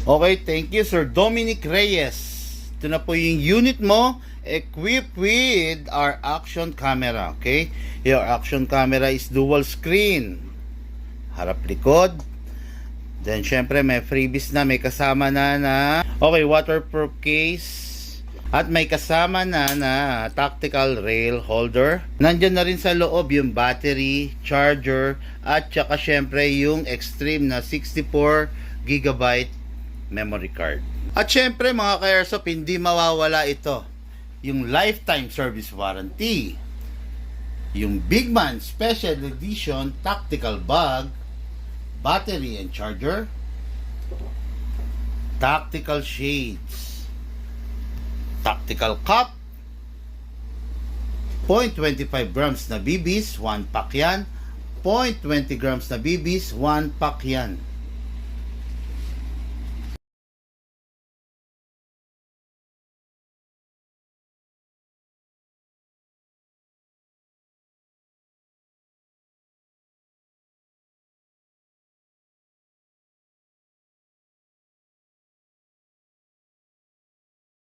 Okay, thank you Sir Dominic Reyes. Ito na po yung unit mo equipped with our action camera. Okay, your action camera is dual screen, harap likod. Then syempre may freebies na, may kasama na okay, waterproof case. At may kasama na tactical rail holder. Nandyan na rin sa loob yung battery, charger, at saka syempre yung extreme na 64GB memory card. At syempre mga ka-airsoft, hindi mawawala ito. Yung lifetime service warranty. Yung Bigman Special Edition Tactical Bag, battery and charger, tactical shades, tactical cup, 0.25 grams na BBs, 1 pack yan. 0.20 grams na BBs, 1 pack yan.